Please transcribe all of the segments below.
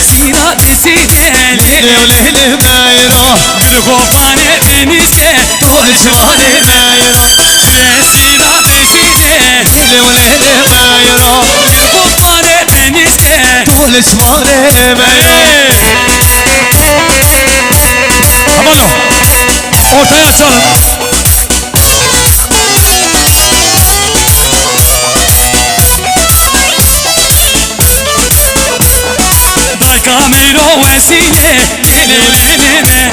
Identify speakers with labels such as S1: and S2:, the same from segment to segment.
S1: سینا دسیده
S2: لیلی و لیلی میرا
S1: گرگوفانه بنیسته
S2: طول شماره میرا
S1: سینا دسیده
S2: لیلی و لیلی میرا
S1: گرگوفانه بنیسته
S2: طول شماره میرا
S3: Tamam. Ortaya açalım.
S1: Kamero vesile lelelelele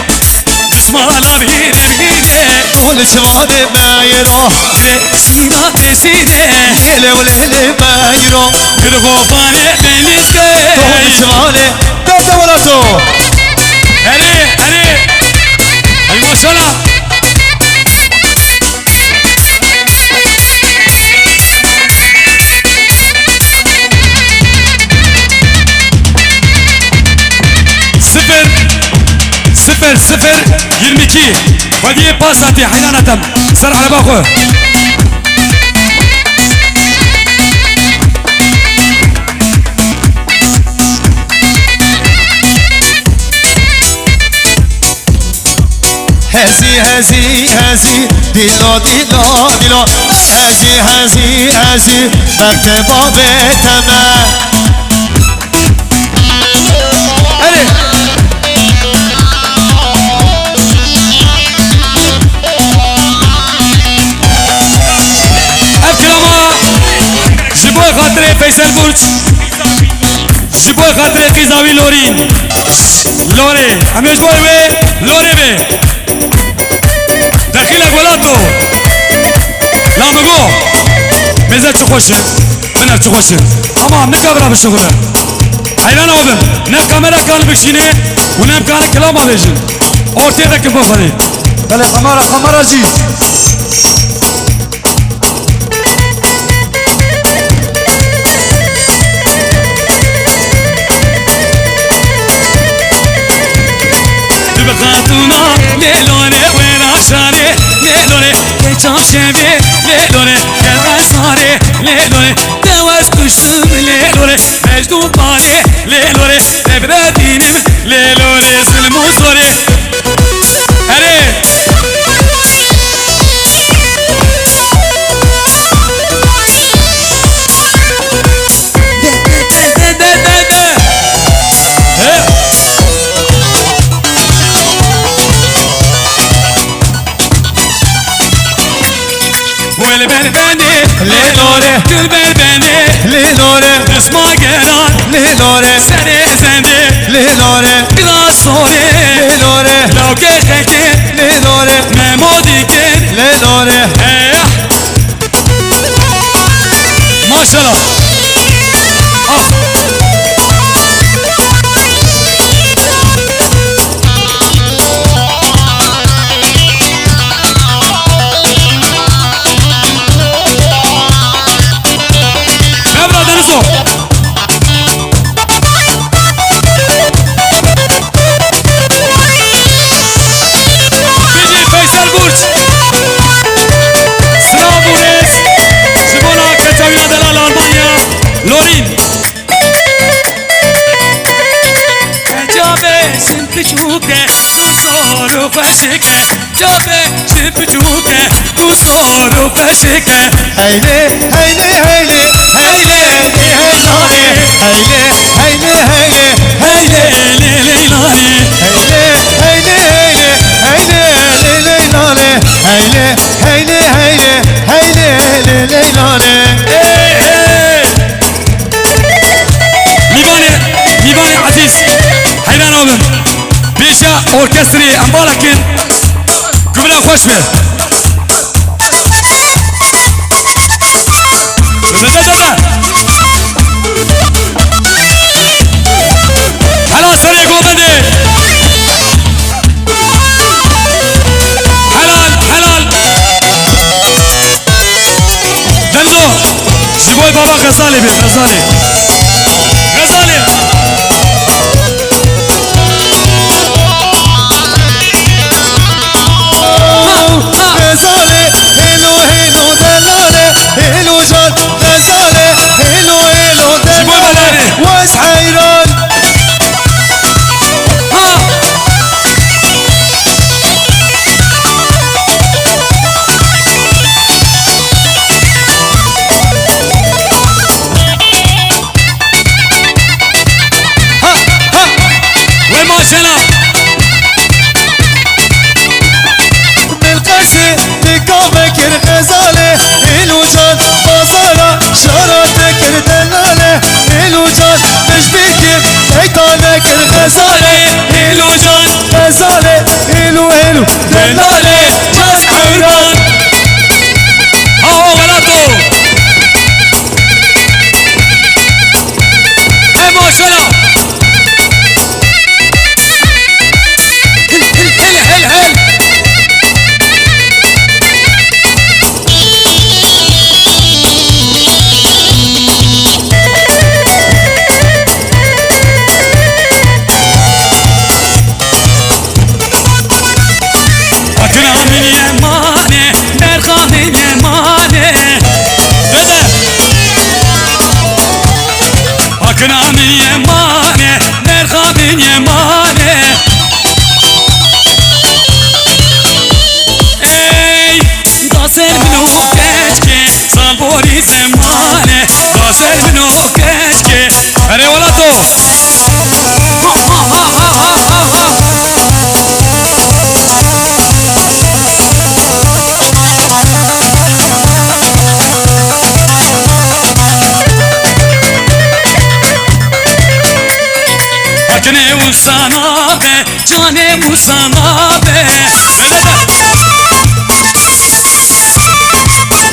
S1: Düşmana bir ergide
S2: طول شماره میرا
S1: Sina deside
S2: لیلی و لیلی میرا
S1: Kırgofane benizde
S2: طول شماره دفته ولا تو
S3: Ali, Ali. Ay maşallah. صفر 22 ودي باساتي حنانة سر على باخو
S2: هزي هزي هزي ديلو ديلو ديلو هزي هزي هزي مكتبه بيتما
S3: علي الكلمة جيبوها خاطري فيصل بورج جيبوها خاطري قيزاوي لورين لوري عميش بوي لوري بي دخيلك ولاتو لا بقو ميزة تخوشه منك تخوشه اما نكبرها بالشغلة حيران اودم نف كاميرا كان بكشيني ونف كان كلام بيجن اورتي ذاك بوخري
S2: بله خمارة جي
S1: خاتونا لیلونه وین آشاره لیلونه که چاشمه لیلونه که غزاره لیلونه دواز کشم لیلونه مجدو باره لیلونه نبردینم لیلونه سلموزوره هره والبربني
S2: ليلوري
S1: البربني
S2: ليلوري
S1: اسمع قرار
S2: ليلوري
S1: سري زندي
S2: ليلوري
S1: قلاصوري
S2: ليلوري
S1: لو كيكي
S2: ليلوري
S1: ميمودي كن
S2: ليلوري
S3: ما شاء الله لورين
S1: جابه سنبجوكه صارو فشكه جابه سنبجوكه وصارو فشكه
S2: هيلي هيلي هيلي هيلي هيلوري هيلي هيلي هيلي
S1: هيلي ليلي لاري
S2: هيلي هيلي هيلي هيلي ليلوري هيلي هيلي هيلي هيلي ليلوري
S3: ميباني عزيز حيران اولن بيشا اوركستري امبالكين قبلا خوش به حلال سريع قوبندي حلال دنزو جيبوي بابا غزالي بيه غزالي
S2: غزالي هيلو هيلو دلالي هيلو جان غزالي هيلو هيلو دلالي واش حيران
S3: Kınamın yemane, merhamın yemane. Ey, gazel mino keşke, salbori zemane. Gazel mino keşke. Hadi ola to. Hakne usana be, cane usana be.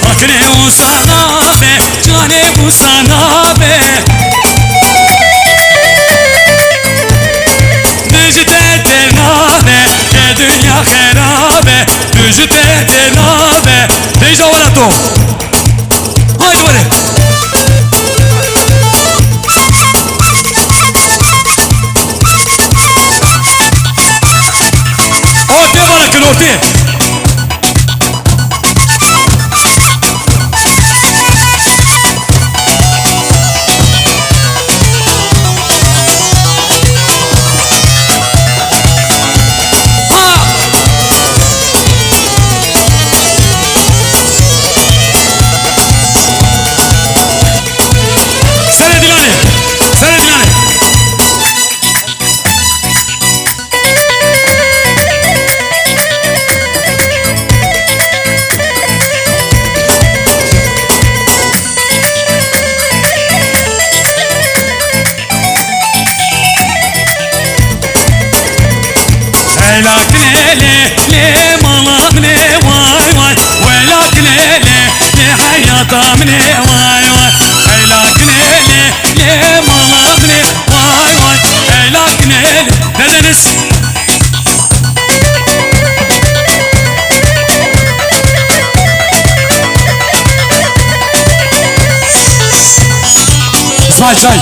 S3: Hakne usana be, cane usana be. Düzde ternabe, ke dünya herabe. Düzde ternabe. Deyza ola to. Haydi böyle. Ortaya bırakın ortaya. Seyredin hadi. Seyredin hadi. Velak le malam ne vay vay. Velak le hayatam ne vay vay. Velak le malam ne vay vay. Velak ne dediniz? İsmail çay.